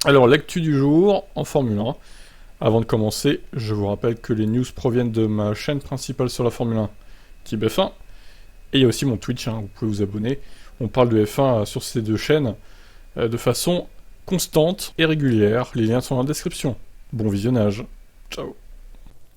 Alors, l'actu du jour en Formule 1. Avant de commencer, je vous rappelle que les news proviennent de ma chaîne principale sur la Formule 1, Type F1. Et il y a aussi mon Twitch, vous pouvez vous abonner. On parle de F1 sur ces deux chaînes de façon constante et régulière. Les liens sont dans la description. Bon visionnage. Ciao.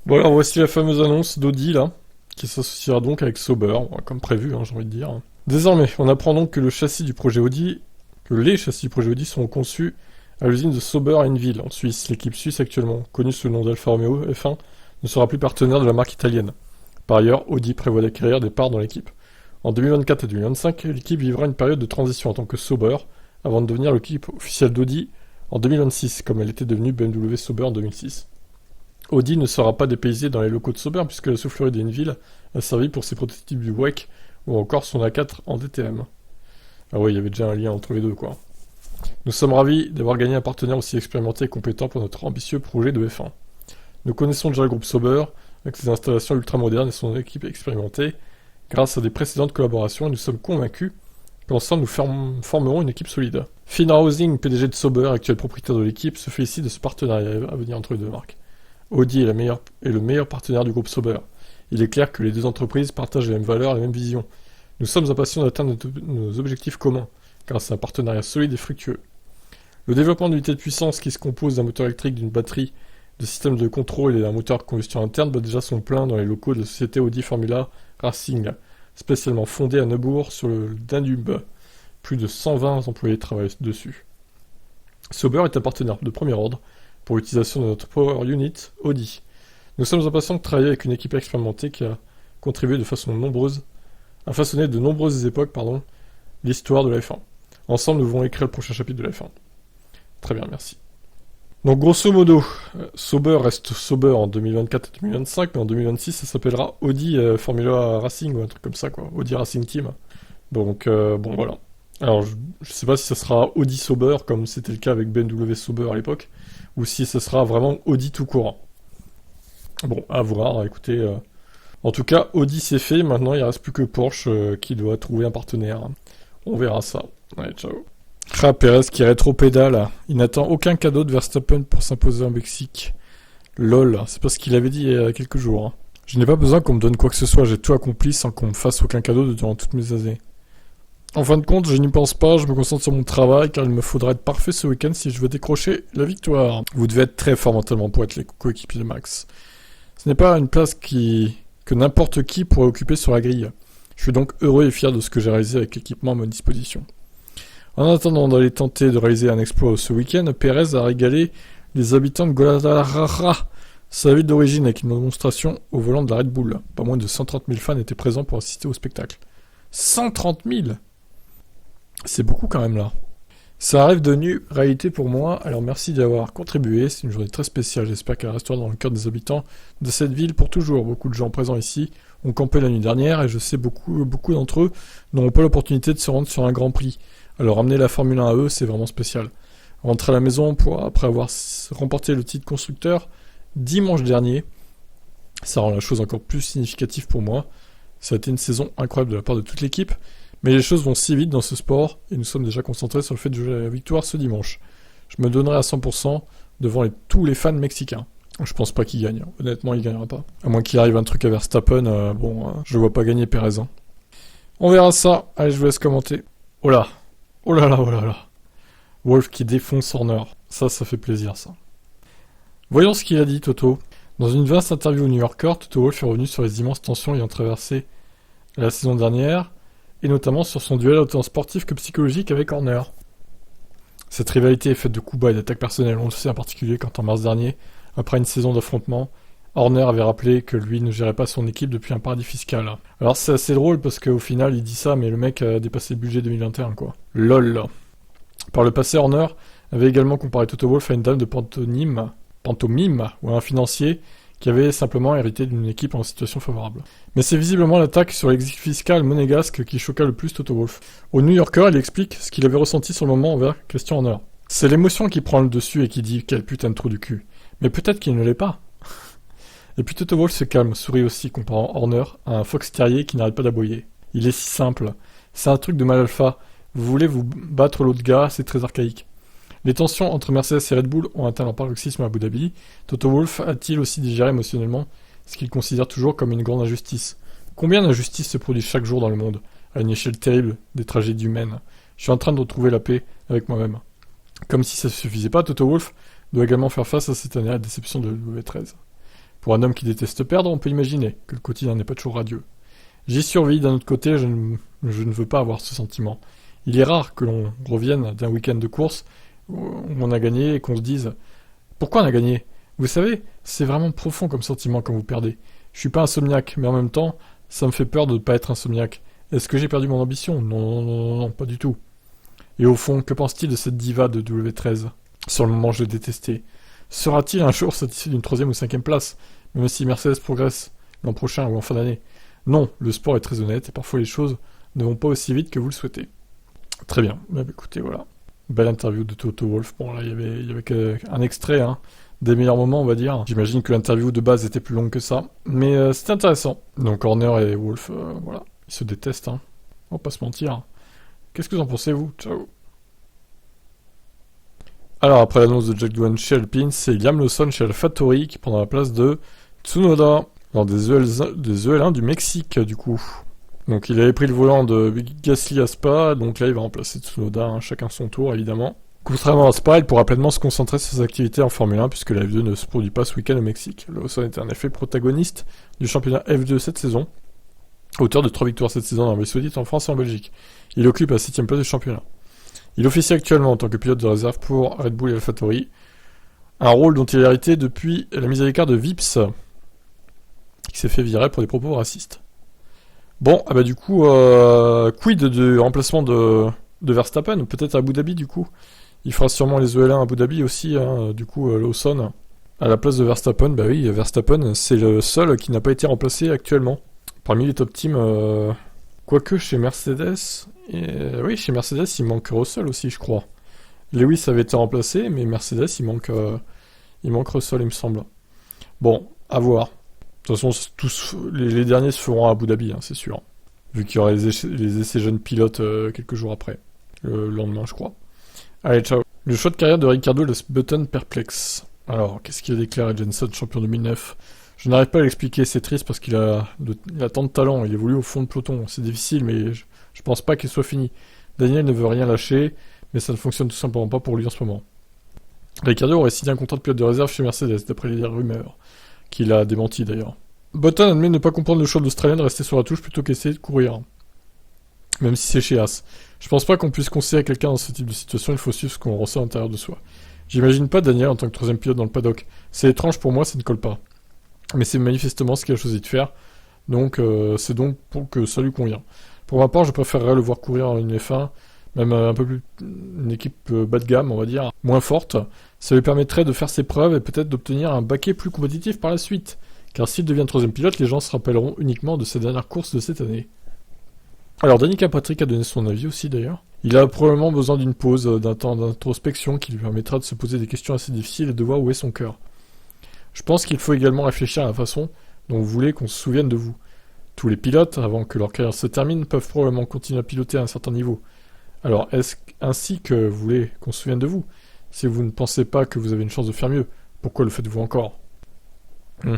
Bon alors voici la fameuse annonce d'Audi là, qui s'associera donc avec Sauber, comme prévu, j'ai envie de dire. Désormais, on apprend donc que les châssis du projet Audi seront conçus à l'usine de Sauber à Hainneville, en Suisse. L'équipe suisse actuellement, connue sous le nom d'Alfa Romeo F1, ne sera plus partenaire de la marque italienne. Par ailleurs, Audi prévoit d'acquérir des parts dans l'équipe. En 2024 et 2025, l'équipe vivra une période de transition en tant que Sauber, avant de devenir l'équipe officielle d'Audi en 2026, comme elle était devenue BMW Sauber en 2006. Audi ne sera pas dépaysé dans les locaux de Sauber, puisque la soufflerie d'Hainneville a servi pour ses prototypes du WEC, ou encore son A4 en DTM. Ah ouais, il y avait déjà un lien entre les deux, quoi. Nous sommes ravis d'avoir gagné un partenaire aussi expérimenté et compétent pour notre ambitieux projet de F1. Nous connaissons déjà le groupe Sauber, avec ses installations ultramodernes et son équipe expérimentée, grâce à des précédentes collaborations, et nous sommes convaincus qu'ensemble nous formerons une équipe solide. Finra Housing, PDG de Sauber, actuel propriétaire de l'équipe, se félicite de ce partenariat à venir entre les deux marques. Audi est le meilleur partenaire du groupe Sauber. Il est clair que les deux entreprises partagent les mêmes valeurs et la même vision. Nous sommes impatients d'atteindre nos objectifs communs, grâce à un partenariat solide et fructueux. Le développement d'unités de puissance qui se composent d'un moteur électrique, d'une batterie, de systèmes de contrôle et d'un moteur de combustion interne bat déjà son plein dans les locaux de la société Audi Formula Racing, spécialement fondée à Neubourg sur le Danube. Plus de 120 employés travaillent dessus. Sauber est un partenaire de premier ordre pour l'utilisation de notre Power Unit Audi. Nous sommes impatients de travailler avec une équipe expérimentée qui a contribué à façonner de nombreuses époques, l'histoire de la F1. Ensemble, nous voulons écrire le prochain chapitre de la F1. Très bien, merci. Donc, grosso modo, Sauber reste Sauber en 2024 et 2025, mais en 2026, ça s'appellera Audi Formula Racing, ou un truc comme ça, quoi. Audi Racing Team. Donc, bon, voilà. Alors, je sais pas si ça sera Audi Sauber, comme c'était le cas avec BMW Sauber à l'époque, ou si ça sera vraiment Audi tout court. Bon, à voir, écoutez. En tout cas, Audi c'est fait, maintenant il ne reste plus que Porsche qui doit trouver un partenaire. On verra ça. Allez, ciao. Ah, Perez qui rétro-pédale. Il n'attend aucun cadeau de Verstappen pour s'imposer en Mexique. Lol, c'est pas ce qu'il avait dit il y a quelques jours. Je n'ai pas besoin qu'on me donne quoi que ce soit, j'ai tout accompli sans qu'on me fasse aucun cadeau durant toutes mes années. En fin de compte, je n'y pense pas, je me concentre sur mon travail car il me faudra être parfait ce week-end si je veux décrocher la victoire. Vous devez être très fort mentalement pour être les coéquipiers de Max. Ce n'est pas une place que n'importe qui pourrait occuper sur la grille. Je suis donc heureux et fier de ce que j'ai réalisé avec l'équipement à ma disposition. En attendant d'aller tenter de réaliser un exploit ce week-end, Perez a régalé les habitants de Guadalajara, sa ville d'origine, avec une démonstration au volant de la Red Bull. Pas moins de 130 000 fans étaient présents pour assister au spectacle. 130 000 ! C'est beaucoup quand même là. Ça arrive devenu réalité pour moi, alors merci d'y avoir contribué, c'est une journée très spéciale, j'espère qu'elle restera dans le cœur des habitants de cette ville pour toujours. Beaucoup de gens présents ici ont campé la nuit dernière et je sais beaucoup d'entre eux n'auront pas l'opportunité de se rendre sur un Grand Prix. Alors amener la Formule 1 à eux, c'est vraiment spécial. Rentrer à la maison après avoir remporté le titre constructeur dimanche dernier, ça rend la chose encore plus significative pour moi. Ça a été une saison incroyable de la part de toute l'équipe. Mais les choses vont si vite dans ce sport, et nous sommes déjà concentrés sur le fait de jouer la victoire ce dimanche. Je me donnerai à 100% devant tous les fans mexicains. Je pense pas qu'il gagne, honnêtement il gagnera pas. À moins qu'il arrive un truc à Verstappen, je vois pas gagner Perez. On verra ça, allez je vous laisse commenter. Oh là là, oh là là. Wolff qui défonce Horner, ça fait plaisir ça. Voyons ce qu'il a dit Toto. Dans une vaste interview au New Yorker, Toto Wolff est revenu sur les immenses tensions ayant traversé la saison dernière, et notamment sur son duel autant sportif que psychologique avec Horner. Cette rivalité est faite de coups bas et d'attaques personnelles, on le sait en particulier quand en mars dernier, après une saison d'affrontement, Horner avait rappelé que lui ne gérait pas son équipe depuis un paradis fiscal. Alors c'est assez drôle parce qu'au final il dit ça, mais le mec a dépassé le budget 2021 quoi. LOL. Par le passé, Horner avait également comparé Toto Wolff à une dame de pantomime, ou à un financier qui avait simplement hérité d'une équipe en situation favorable. Mais c'est visiblement l'attaque sur l'exil fiscal monégasque qui choqua le plus Toto Wolff. Au New Yorker, il explique ce qu'il avait ressenti sur le moment envers Christian Horner. C'est l'émotion qui prend le dessus et qui dit « quel putain de trou du cul ». Mais peut-être qu'il ne l'est pas. Et puis Toto Wolff se calme, sourit aussi, comparant Horner à un fox terrier qui n'arrête pas d'aboyer. Il est si simple. C'est un truc de mal alpha. Vous voulez vous battre l'autre gars, c'est très archaïque. Les tensions entre Mercedes et Red Bull ont atteint leur paroxysme à Abu Dhabi. Toto Wolff a-t-il aussi digéré émotionnellement ce qu'il considère toujours comme une grande injustice? Combien d'injustices se produisent chaque jour dans le monde, à une échelle terrible, des tragédies humaines? Je suis en train de retrouver la paix avec moi-même. Comme si ça ne suffisait pas, Toto Wolff doit également faire face à cette année à la déception de W13. Pour un homme qui déteste perdre, on peut imaginer que le quotidien n'est pas toujours radieux. J'y survis, d'un autre côté, je ne veux pas avoir ce sentiment. Il est rare que l'on revienne d'un week-end de course où on a gagné et qu'on se dise « Pourquoi on a gagné ?» Vous savez, c'est vraiment profond comme sentiment quand vous perdez. Je suis pas insomniaque, mais en même temps, ça me fait peur de ne pas être insomniaque. Est-ce que j'ai perdu mon ambition? Non, pas du tout. Et au fond, que pense-t-il de cette diva de W13? Sur le moment, je le détestais. Sera-t-il un jour satisfait d'une 3e ou 5e place, même si Mercedes progresse l'an prochain ou en fin d'année? Non, le sport est très honnête et parfois les choses ne vont pas aussi vite que vous le souhaitez. Très bien, écoutez, voilà. Belle interview de Toto Wolff. Bon, là, il y avait qu'un extrait, des meilleurs moments, on va dire. J'imagine que l'interview de base était plus longue que ça, mais c'était intéressant. Donc Horner et Wolff, voilà, ils se détestent, on va pas se mentir. Qu'est-ce que vous en pensez, vous? Ciao. Alors, après l'annonce de Jack Doohan chez Alpine, c'est Liam Lawson chez AlphaTauri qui prendra la place de Tsunoda dans des EL1 du Mexique, du coup. Donc, il avait pris le volant de Gasly à Spa, donc là, il va remplacer Tsunoda, chacun son tour, évidemment. Contrairement à Spa, il pourra pleinement se concentrer sur ses activités en Formule 1, puisque la F2 ne se produit pas ce week-end au Mexique. Lawson était en effet protagoniste du championnat F2 cette saison, auteur de 3 victoires cette saison en Arabie Saoudite, en France et en Belgique. Il occupe la 7ème place du championnat. Il officie actuellement en tant que pilote de réserve pour Red Bull et AlphaTauri, un rôle dont il a hérité depuis la mise à l'écart de Vips, qui s'est fait virer pour des propos racistes. Bon, du coup, quid du remplacement de Verstappen, peut-être à Abu Dhabi du coup. Il fera sûrement les EL1 à Abu Dhabi aussi, du coup, Lawson, à la place de Verstappen. Bah oui, Verstappen, c'est le seul qui n'a pas été remplacé actuellement. Parmi les top teams, quoique chez Mercedes, oui, chez Mercedes, il manque Russell aussi, je crois. Lewis avait été remplacé, mais Mercedes, il manque Russell, il me semble. Bon, à voir. De toute façon, les derniers se feront à Abu Dhabi, c'est sûr. Vu qu'il y aura les essais jeunes pilotes quelques jours après. Le lendemain, je crois. Allez, ciao. Le choix de carrière de Ricciardo laisse Button perplexe. Alors, qu'est-ce qu'il a déclaré à Jenson, champion 2009 ? Je n'arrive pas à l'expliquer, c'est triste parce qu'il a tant de talent, il évolue au fond de peloton. C'est difficile, mais je pense pas qu'il soit fini. Daniel ne veut rien lâcher, mais ça ne fonctionne tout simplement pas pour lui en ce moment. Ricciardo aurait signé un contrat de pilote de réserve chez Mercedes, d'après les rumeurs, qu'il a démenti d'ailleurs. Button admet ne pas comprendre le choix de l'Australien de rester sur la touche plutôt qu'essayer de courir. Même si c'est chez As. Je pense pas qu'on puisse conseiller à quelqu'un dans ce type de situation, il faut suivre ce qu'on ressent à l'intérieur de soi. J'imagine pas Daniel en tant que 3ème pilote dans le paddock. C'est étrange pour moi, ça ne colle pas. Mais c'est manifestement ce qu'il a choisi de faire, donc c'est donc pour que ça lui convient. Pour ma part, je préférerais le voir courir en une F1, même un peu plus une équipe bas de gamme, on va dire, moins forte. Ça lui permettrait de faire ses preuves et peut-être d'obtenir un baquet plus compétitif par la suite. Car s'il devient 3ème pilote, les gens se rappelleront uniquement de sa dernière course de cette année. Alors, Danica Patrick a donné son avis aussi d'ailleurs. Il a probablement besoin d'une pause, d'un temps d'introspection qui lui permettra de se poser des questions assez difficiles et de voir où est son cœur. Je pense qu'il faut également réfléchir à la façon dont vous voulez qu'on se souvienne de vous. Tous les pilotes, avant que leur carrière se termine, peuvent probablement continuer à piloter à un certain niveau. Alors, est-ce ainsi que vous voulez qu'on se souvienne de vous? Si vous ne pensez pas que vous avez une chance de faire mieux, pourquoi le faites-vous encore? Donc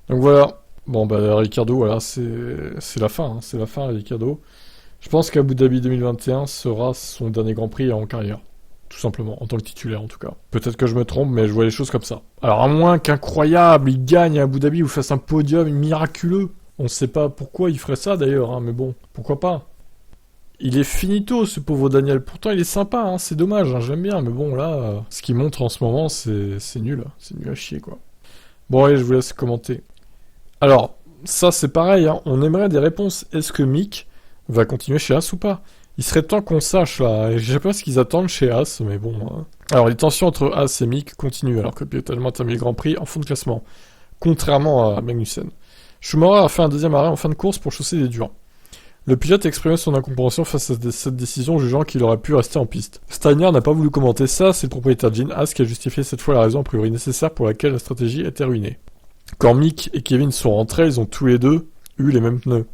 voilà. Bon, Ricciardo, voilà, c'est la fin, c'est la fin, Ricciardo. Je pense qu'Abu Dhabi 2021 sera son dernier Grand Prix en carrière. Tout simplement, en tant que titulaire en tout cas. Peut-être que je me trompe, mais je vois les choses comme ça. Alors à moins qu'incroyable, il gagne à Abu Dhabi ou fasse un podium miraculeux. On ne sait pas pourquoi il ferait ça d'ailleurs, mais bon, pourquoi pas. Il est finito ce pauvre Daniel, pourtant il est sympa, c'est dommage, j'aime bien, mais bon là, ce qu'il montre en ce moment c'est nul à chier quoi. Bon allez, je vous laisse commenter. Alors, ça c'est pareil, on aimerait des réponses. Est-ce que Mick va continuer chez As ou pas? Il serait temps qu'on sache là, je sais pas ce qu'ils attendent chez As, mais bon. Alors les tensions entre As et Mick continuent alors que le pilote allemand a terminé le Grand Prix en fond de classement, contrairement à Magnussen. Schumacher a fait un deuxième arrêt en fin de course pour chausser des durs. Le pilote a exprimé son incompréhension face à cette décision, jugeant qu'il aurait pu rester en piste. Steiner n'a pas voulu commenter ça, c'est le propriétaire Gene Haas qui a justifié cette fois la raison a priori nécessaire pour laquelle la stratégie était ruinée. Quand Mick et Kevin sont rentrés, ils ont tous les deux eu les mêmes pneus.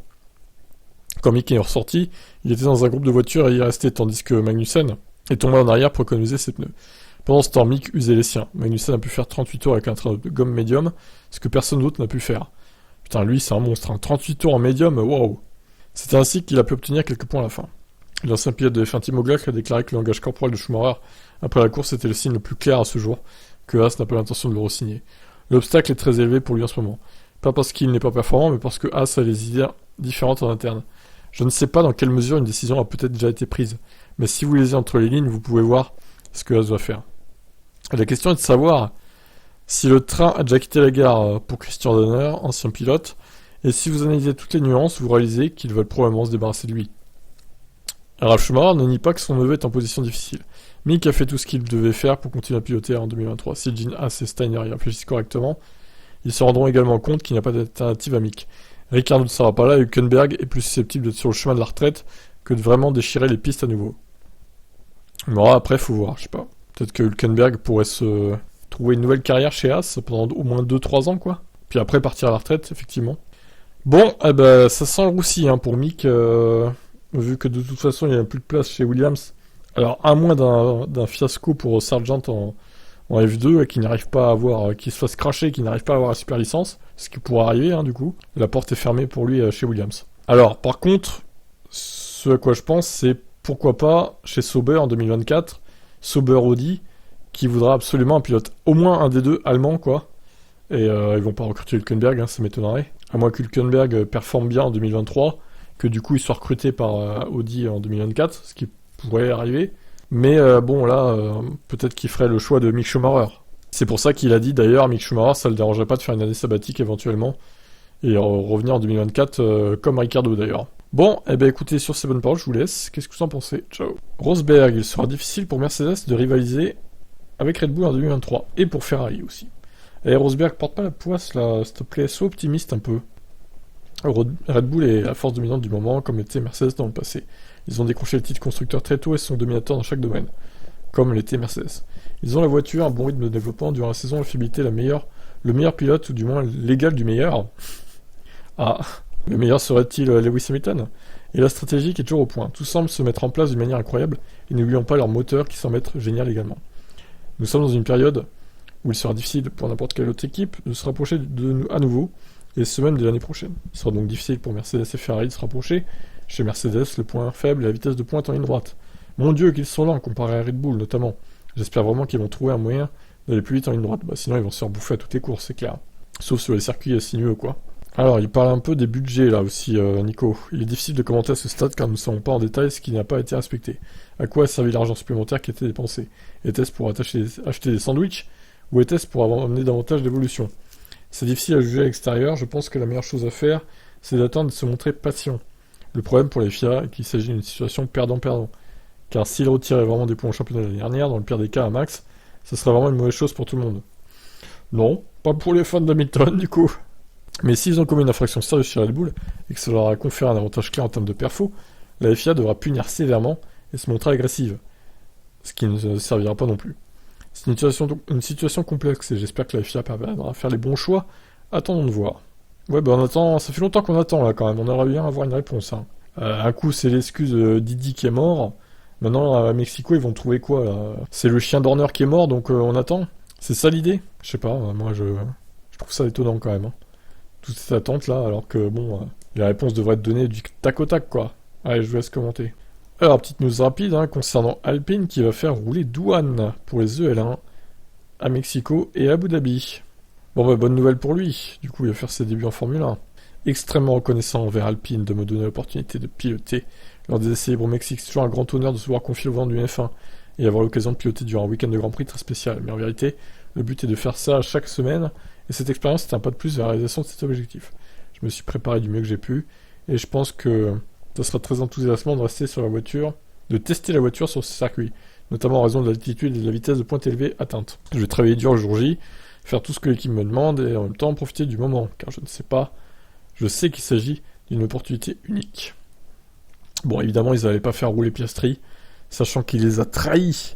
Quand Mick est ressorti, il était dans un groupe de voitures et y est resté, tandis que Magnussen et tomba en arrière pour économiser ses pneus. Pendant ce temps, Mick usait les siens. Magnussen a pu faire 38 tours avec un train de gomme médium, ce que personne d'autre n'a pu faire. Putain, lui, c'est un monstre, hein. 38 tours en médium, waouh. C'est ainsi qu'il a pu obtenir quelques points à la fin. L'ancien pilote de F1 Timo Glock a déclaré que le langage corporel de Schumacher après la course était le signe le plus clair à ce jour, que Haas n'a pas l'intention de le re-signer. L'obstacle est très élevé pour lui en ce moment. Pas parce qu'il n'est pas performant, mais parce que Haas a les idées différentes en interne. Je ne sais pas dans quelle mesure une décision a peut-être déjà été prise, mais si vous lisez entre les lignes, vous pouvez voir ce que Haas doit faire. La question est de savoir si le train a déjà quitté la gare pour Christian Horner, ancien pilote, et si vous analysez toutes les nuances, vous réalisez qu'ils veulent probablement se débarrasser de lui. Ralf Schumacher ne nie pas que son neveu est en position difficile. Mick a fait tout ce qu'il devait faire pour continuer à piloter en 2023. Si Gene Haas et Steiner y réfléchissent correctement, ils se rendront également compte qu'il n'y a pas d'alternative à Mick. Ricciardo ne sera pas là et Hülkenberg est plus susceptible d'être sur le chemin de la retraite que de vraiment déchirer les pistes à nouveau. Mais après, faut voir, je sais pas. Peut-être que Hülkenberg pourrait se trouver une nouvelle carrière chez Haas pendant au moins 2-3 ans, quoi. Puis après partir à la retraite, effectivement. Bon, eh ben, ça sent le roussi hein, pour Mick, vu que de toute façon il n'y a plus de place chez Williams. Alors, à moins d'un fiasco pour Sargent en F2, qui n'arrive pas à avoir, qui se fasse cracher, qui n'arrive pas à avoir la super licence, ce qui pourrait arriver, hein, du coup. La porte est fermée pour lui chez Williams. Alors, par contre, ce à quoi je pense, c'est pourquoi pas chez Sauber en 2024, Sauber Audi, qui voudra absolument un pilote, au moins un des deux allemand, quoi. Et ils vont pas recruter Hülkenberg, hein, ça m'étonnerait. À moins qu'Hülkenberg performe bien en 2023, que du coup il soit recruté par Audi en 2024, ce qui pourrait arriver. Mais bon là, peut-être qu'il ferait le choix de Mick Schumacher. C'est pour ça qu'il a dit d'ailleurs, Mick Schumacher, ça le dérangerait pas de faire une année sabbatique éventuellement, et revenir en 2024 comme Ricciardo d'ailleurs. Bon, eh ben écoutez, sur ces bonnes paroles, je vous laisse. Qu'est-ce que vous en pensez? Ciao. Rosberg, il sera difficile pour Mercedes de rivaliser avec Red Bull en 2023, et pour Ferrari aussi. Et Rosberg, porte pas la poisse là, s'il te plaît, sois optimiste un peu. Red Bull est la force dominante du moment, comme l'était Mercedes dans le passé. Ils ont décroché le titre constructeur très tôt et sont dominateurs dans chaque domaine, comme l'était Mercedes. Ils ont la voiture, un bon rythme de développement, durant la saison, la fiabilité, le meilleur pilote, ou du moins l'égal du meilleur. Ah, le meilleur serait-il Lewis Hamilton? Et la stratégie qui est toujours au point. Tout semble se mettre en place d'une manière incroyable, et n'oublions pas leur moteur qui semble être génial également. Nous sommes dans une période où il sera difficile pour n'importe quelle autre équipe de se rapprocher à nouveau, et ce même de l'année prochaine. Il sera donc difficile pour Mercedes et Ferrari de se rapprocher. Chez Mercedes, le point faible est la vitesse de pointe en ligne droite. Mon Dieu, qu'ils sont lents comparé à Red Bull notamment. J'espère vraiment qu'ils vont trouver un moyen d'aller plus vite en ligne droite. Sinon, ils vont se faire bouffer à toutes les courses, c'est clair. Sauf sur les circuits sinueux, quoi. Alors, il parle un peu des budgets, là aussi, Nico. Il est difficile de commenter à ce stade car nous ne savons pas en détail ce qui n'a pas été respecté. À quoi a servi l'argent supplémentaire qui était dépensé? Était-ce pour acheter des sandwichs ou était-ce pour amener davantage d'évolution? C'est difficile à juger à l'extérieur, je pense que la meilleure chose à faire, c'est d'attendre de se montrer patient. Le problème pour les FIA est qu'il s'agit d'une situation perdant-perdant. Car s'ils retiraient vraiment des points au championnat l'année dernière, dans le pire des cas à Max, ça serait vraiment une mauvaise chose pour tout le monde. Non, pas pour les fans d'Hamilton du coup. Mais s'ils ont commis une infraction sérieuse chez Red Bull, et que ça leur a conféré un avantage clair en termes de perfo, la FIA devra punir sévèrement et se montrer agressive. Ce qui ne servira pas non plus. C'est une situation complexe et j'espère que la FIA parviendra à faire les bons choix. Attendons de voir. Ouais, on attend, ça fait longtemps qu'on attend là quand même, on aimerait bien avoir une réponse. Hein. Un coup c'est l'excuse de Didi qui est mort, maintenant à Mexico ils vont trouver quoi là? C'est le chien d'Horner qui est mort donc on attend? C'est ça l'idée? Je sais pas, moi je trouve ça étonnant quand même. Hein. Toute cette attente là alors que bon, les réponses devraient être données du tac au tac quoi. Allez, je vous laisse commenter. Alors, petite news rapide concernant Alpine qui va faire rouler douane pour les EL1 à Mexico et à Abu Dhabi. Bon, bonne nouvelle pour lui. Du coup, il va faire ses débuts en Formule 1. Extrêmement reconnaissant envers Alpine de me donner l'opportunité de piloter lors des essais libres au Mexique. C'est toujours un grand honneur de se voir confier au vent du F1 et avoir l'occasion de piloter durant un week-end de Grand Prix très spécial. Mais en vérité, le but est de faire ça chaque semaine et cette expérience est un pas de plus vers la réalisation de cet objectif. Je me suis préparé du mieux que j'ai pu et je pense que ça sera très enthousiasmant de rester sur la voiture, de tester la voiture sur ce circuit, notamment en raison de l'altitude et de la vitesse de pointe élevée atteinte. Je vais travailler dur le jour J, faire tout ce que l'équipe me demande et en même temps profiter du moment, car je sais qu'il s'agit d'une opportunité unique. Bon, évidemment, ils n'allaient pas faire rouler Piastri, sachant qu'il les a trahis.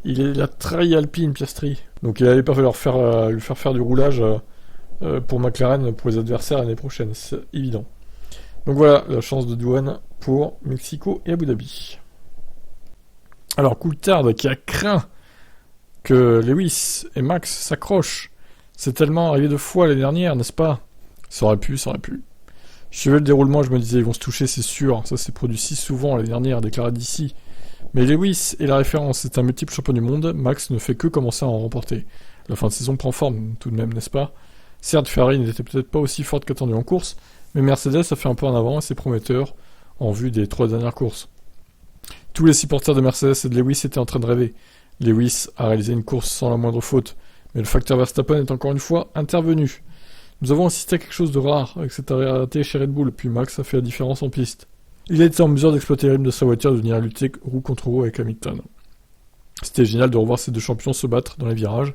Il a trahi Alpine, Piastri. Donc il n'allait pas lui faire faire du roulage pour McLaren, pour les adversaires l'année prochaine, c'est évident. Donc voilà, la chance de douane pour Mexico et Abu Dhabi. Alors Coulthard qui a craint que Lewis et Max s'accrochent. C'est tellement arrivé 2 fois l'année dernière, n'est-ce pas? Ça aurait pu. Je suivais le déroulement, je me disais, ils vont se toucher, c'est sûr. Ça s'est produit si souvent l'année dernière, déclaré d'ici. Mais Lewis est la référence, c'est un multiple champion du monde. Max ne fait que commencer à en remporter. La fin de saison prend forme, tout de même, n'est-ce pas? Certes, Ferrari n'était peut-être pas aussi forte qu'attendu en course, mais Mercedes a fait un peu en avant et c'est prometteur en vue des 3 dernières courses. Tous les supporters de Mercedes et de Lewis étaient en train de rêver. Lewis a réalisé une course sans la moindre faute, mais le facteur Verstappen est encore une fois intervenu. Nous avons assisté à quelque chose de rare avec cette arrêté chez Red Bull, puis Max a fait la différence en piste. Il a été en mesure d'exploiter le rythme de sa voiture et de venir lutter roue contre roue avec Hamilton. C'était génial de revoir ces 2 champions se battre dans les virages.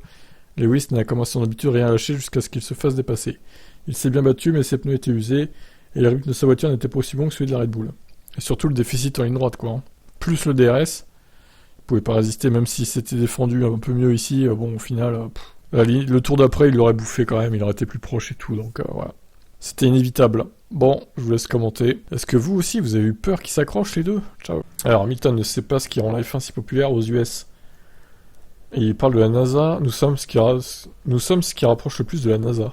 Lewis n'a comme à son habitude rien lâché jusqu'à ce qu'il se fasse dépasser. Il s'est bien battu, mais ses pneus étaient usés, et le rythme de sa voiture n'était pas aussi bon que celui de la Red Bull. Et surtout le déficit en ligne droite, quoi. Plus le DRS, il pouvait pas résister, même s'il s'était défendu un peu mieux ici, bon, au final, le tour d'après, il l'aurait bouffé quand même, il aurait été plus proche et tout, donc voilà. C'était inévitable. Bon, je vous laisse commenter. Est-ce que vous aussi, vous avez eu peur qu'ils s'accrochent les deux? Ciao. Alors, Hamilton ne sait pas ce qui rend la F1 si populaire aux US. Et il parle de la NASA. Nous sommes ce qui rapproche le plus de la NASA.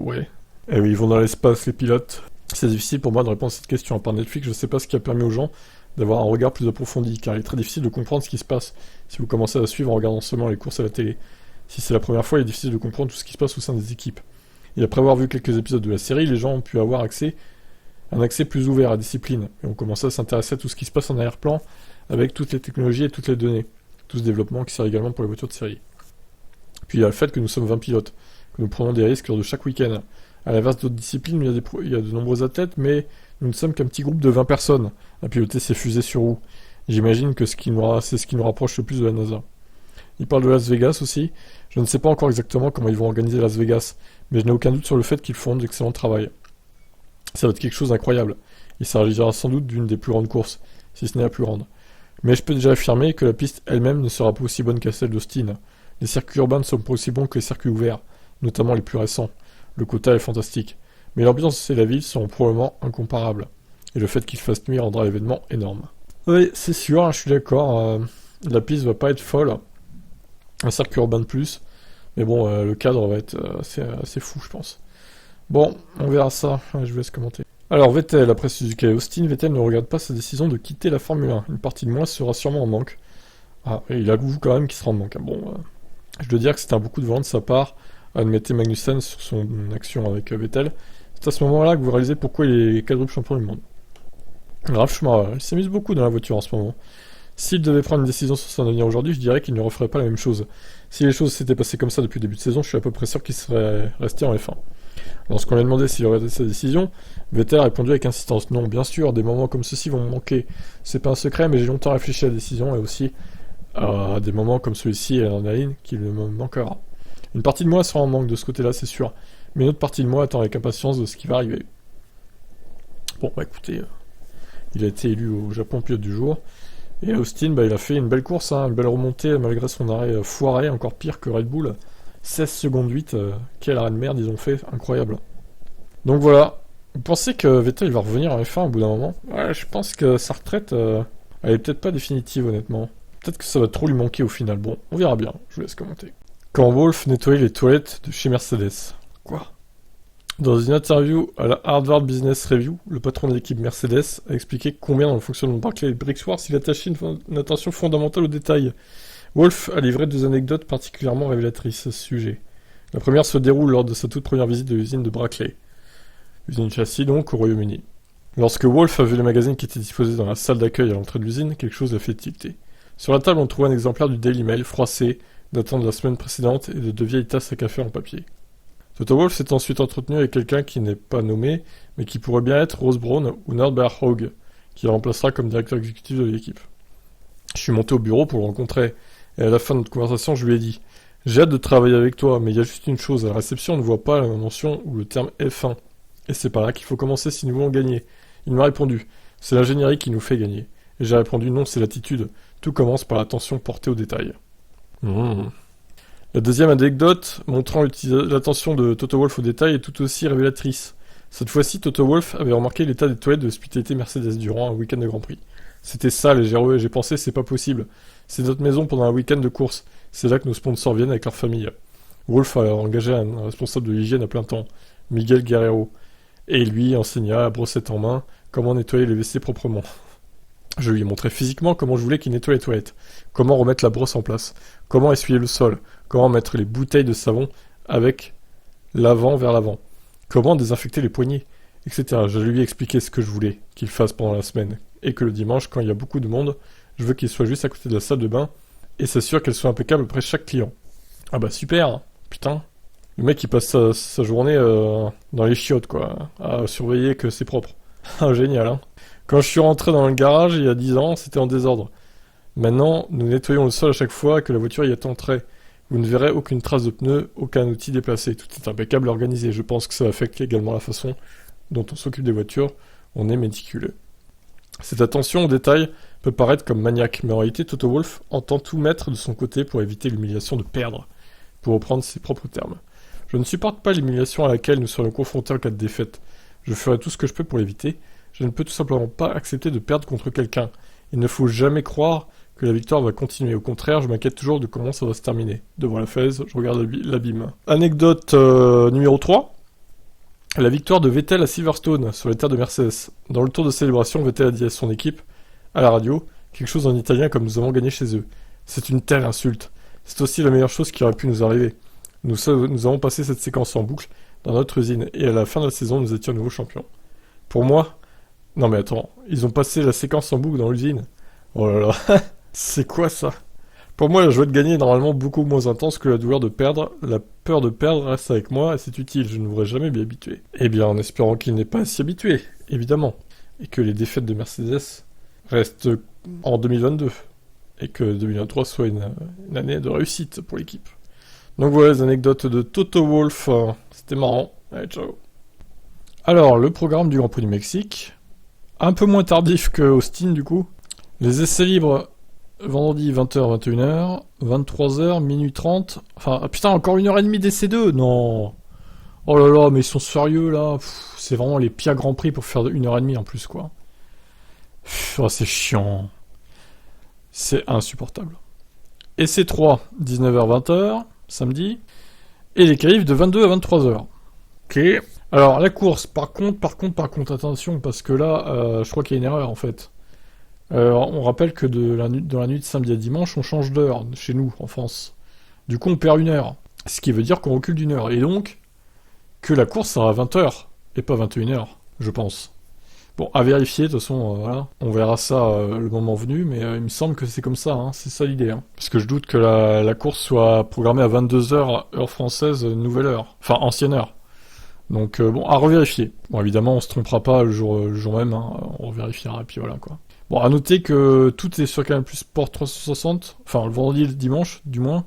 Ouais. Eh oui, ils vont dans l'espace, les pilotes. C'est difficile pour moi de répondre à cette question. Par Netflix, je ne sais pas ce qui a permis aux gens d'avoir un regard plus approfondi, car il est très difficile de comprendre ce qui se passe si vous commencez à suivre en regardant seulement les courses à la télé. Si c'est la première fois, il est difficile de comprendre tout ce qui se passe au sein des équipes. Et après avoir vu quelques épisodes de la série, les gens ont pu avoir un accès plus ouvert à la discipline, et ont commencé à s'intéresser à tout ce qui se passe en arrière-plan, avec toutes les technologies et toutes les données. Tout ce développement qui sert également pour les voitures de série. Puis il y a le fait que nous sommes 20 pilotes, que nous prenons des risques lors de chaque week-end. À l'inverse d'autres disciplines, il y a de nombreux athlètes, mais nous ne sommes qu'un petit groupe de 20 personnes à piloter ces fusées sur roue. J'imagine que c'est ce qui nous rapproche le plus de la NASA. Il parle de Las Vegas aussi. Je ne sais pas encore exactement comment ils vont organiser Las Vegas, mais je n'ai aucun doute sur le fait qu'ils feront d'excellent travail. Ça va être quelque chose d'incroyable. Il s'agira sans doute d'une des plus grandes courses, si ce n'est la plus grande. Mais je peux déjà affirmer que la piste elle-même ne sera pas aussi bonne qu'à celle d'Austin. Les circuits urbains ne sont pas aussi bons que les circuits ouverts, notamment les plus récents. Le quota est fantastique. Mais l'ambiance et la ville seront probablement incomparables. Et le fait qu'il fasse nuit rendra l'événement énorme. Oui, c'est sûr, je suis d'accord. La piste va pas être folle. Un circuit urbain de plus. Mais bon, le cadre va être assez fou, je pense. Bon, on verra ça. Je vous laisse commenter. Alors Vettel, après Suzuka et Austin, Vettel ne regarde pas sa décision de quitter la Formule 1. Une partie de moi sera sûrement en manque. Ah, et il avoue quand même qu'il sera en manque. Bon, je dois dire que c'était un beaucoup de vent de sa part, admettait Magnussen sur son action avec Vettel. C'est à ce moment-là que vous réalisez pourquoi il est quadruple champion du monde. Ralf Schumacher, il s'amuse beaucoup dans la voiture en ce moment. S'il devait prendre une décision sur son avenir aujourd'hui, je dirais qu'il ne referait pas la même chose. Si les choses s'étaient passées comme ça depuis le début de saison, je suis à peu près sûr qu'il serait resté en F1. Lorsqu'on lui a demandé s'il aurait sa décision, Vettel a répondu avec insistance: non, bien sûr, des moments comme ceci vont me manquer. C'est pas un secret, mais j'ai longtemps réfléchi à la décision et aussi à des moments comme celui-ci et l'adrénaline qui me manquera. Une partie de moi sera en manque de ce côté-là, c'est sûr, mais une autre partie de moi attend avec impatience de ce qui va arriver. Bon, bah écoutez, il a été élu au Japon pilote du jour. Et Austin, il a fait une belle course, une belle remontée malgré son arrêt foiré, encore pire que Red Bull. 16 secondes 8, quel arrêt de merde ils ont fait, incroyable. Donc voilà, vous pensez que Vettel va revenir en F1 au bout d'un moment? Ouais, je pense que sa retraite, elle est peut-être pas définitive honnêtement. Peut-être que ça va trop lui manquer au final. Bon, on verra bien, je vous laisse commenter. Quand Wolff nettoyait les toilettes de chez Mercedes. Quoi? Dans une interview à la Harvard Business Review, le patron de l'équipe Mercedes a expliqué combien dans le fonctionnement de Brackley et Brixworth il attachait une attention fondamentale aux détails. Wolff a livré 2 anecdotes particulièrement révélatrices à ce sujet. La première se déroule lors de sa toute première visite de l'usine de Brackley. Usine châssis donc au Royaume-Uni. Lorsque Wolff a vu les magazines qui étaient disposés dans la salle d'accueil à l'entrée de l'usine, quelque chose l'a fait tilter. Sur la table on trouvait un exemplaire du Daily Mail froissé, datant de la semaine précédente et de 2 vieilles tasses à café en papier. Toto Wolff s'est ensuite entretenu avec quelqu'un qui n'est pas nommé, mais qui pourrait bien être Ross Brawn ou Norbert Haug, qui le remplacera comme directeur exécutif de l'équipe. Je suis monté au bureau pour le rencontrer, et à la fin de notre conversation, je lui ai dit « J'ai hâte de travailler avec toi, mais il y a juste une chose, à la réception, on ne voit pas la mention ou le terme F1. Et c'est par là qu'il faut commencer si nous voulons gagner. » Il m'a répondu « C'est l'ingénierie qui nous fait gagner. » Et j'ai répondu « Non, c'est l'attitude. Tout commence par l'attention portée aux détails. » La deuxième anecdote, montrant l'attention de Toto Wolff aux détails, est tout aussi révélatrice. Cette fois-ci, Toto Wolff avait remarqué l'état des toilettes de l'hospitalité Mercedes durant un week-end de Grand Prix. C'était sale et j'ai pensé c'est pas possible. C'est notre maison pendant un week-end de course. C'est là que nos sponsors viennent avec leur famille. Wolf a engagé un responsable de l'hygiène à plein temps, Miguel Guerrero, et lui enseigna à brossette en main comment nettoyer les WC proprement. Je lui ai montré physiquement comment je voulais qu'il nettoie les toilettes, comment remettre la brosse en place, comment essuyer le sol, comment mettre les bouteilles de savon avec l'avant vers l'avant, comment désinfecter les poignées, etc. Je lui ai expliqué ce que je voulais qu'il fasse pendant la semaine, et que le dimanche, quand il y a beaucoup de monde, je veux qu'il soit juste à côté de la salle de bain, et s'assure qu'elle soit impeccable après chaque client. Ah bah super, hein. Putain. Le mec il passe sa journée dans les chiottes quoi, à surveiller que c'est propre. Ah génial hein. Quand je suis rentré dans le garage il y a 10 ans, c'était en désordre. Maintenant, nous nettoyons le sol à chaque fois que la voiture y est entrée. Vous ne verrez aucune trace de pneu, aucun outil déplacé. Tout est impeccable et organisé. Je pense que ça affecte également la façon dont on s'occupe des voitures. On est méticuleux. Cette attention aux détails peut paraître comme maniaque, mais en réalité Toto Wolff entend tout mettre de son côté pour éviter l'humiliation de perdre, pour reprendre ses propres termes. Je ne supporte pas l'humiliation à laquelle nous serions confrontés en cas de défaite. Je ferai tout ce que je peux pour l'éviter. Je ne peux tout simplement pas accepter de perdre contre quelqu'un. Il ne faut jamais croire que la victoire va continuer. Au contraire, je m'inquiète toujours de comment ça va se terminer. Devant la falaise, je regarde l'abîme. Anecdote numéro 3. La victoire de Vettel à Silverstone sur les terres de Mercedes. Dans le tour de célébration, Vettel a dit à son équipe, à la radio, quelque chose en italien comme nous avons gagné chez eux. C'est une telle insulte. C'est aussi la meilleure chose qui aurait pu nous arriver. Nous avons passé cette séquence en boucle dans notre usine et à la fin de la saison, nous étions nouveaux champions. Pour moi, non mais attends, ils ont passé la séquence en boucle dans l'usine. Oh là là, c'est quoi ça? Pour moi, la joie de gagner est normalement beaucoup moins intense que la douleur de perdre. La peur de perdre reste avec moi et c'est utile, je ne voudrais jamais m'y habituer. Eh bien, en espérant qu'il n'est pas à s'y habituer, évidemment. Et que les défaites de Mercedes restent en 2022. Et que 2023 soit une année de réussite pour l'équipe. Donc voilà les anecdotes de Toto Wolff. C'était marrant. Allez, ciao. Alors, le programme du Grand Prix du Mexique. Un peu moins tardif que Austin, du coup. Les essais libres, vendredi 20h, 21h, 23h, minuit 30. Enfin, putain, encore 1h30 d'essai 2. Non. Oh là là, mais ils sont sérieux, là. C'est vraiment les pires Grands Prix pour faire 1h30 en plus, quoi. Oh, c'est chiant. C'est insupportable. Essai 3, 19h, 20h, samedi. Et les qualifs de 22 à 23h. Ok. Alors, la course, par contre, attention, parce que là, je crois qu'il y a une erreur, en fait. On rappelle que dans la nuit de samedi à dimanche, on change d'heure, chez nous, en France. Du coup, on perd 1 heure. Ce qui veut dire qu'on recule d'1 heure. Et donc, que la course sera à 20h, et pas 21h, je pense. Bon, à vérifier, de toute façon, voilà. On verra ça le moment venu, mais il me semble que c'est comme ça, hein. C'est ça l'idée. Hein. Parce que je doute que la course soit programmée à 22h, heure française, nouvelle heure. Enfin, ancienne heure. Donc, bon, à revérifier. Bon, évidemment, on se trompera pas le jour même, hein. On revérifiera, et puis voilà, quoi. Bon, à noter que tout est sur Canal+ Sport 360, enfin, le vendredi et le dimanche, du moins.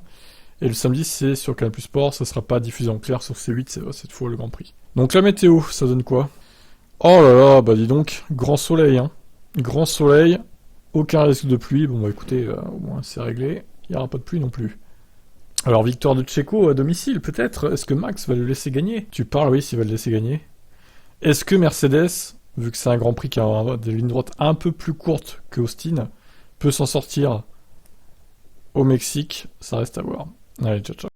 Et le samedi, c'est sur Canal+ Sport, ça sera pas diffusé en clair sur C8, cette fois, le Grand Prix. Donc, la météo, ça donne quoi ? Oh là là, bah dis donc, grand soleil, hein. Grand soleil, aucun risque de pluie. Bon bah écoutez, au moins c'est réglé. Il n'y aura pas de pluie non plus. Alors victoire de Checo à domicile, peut-être. Est-ce que Max va le laisser gagner ? Tu parles, oui, s'il va le laisser gagner. Est-ce que Mercedes, vu que c'est un Grand Prix qui a des lignes droites un peu plus courtes que Austin, peut s'en sortir au Mexique ? Ça reste à voir. Allez, ciao ciao.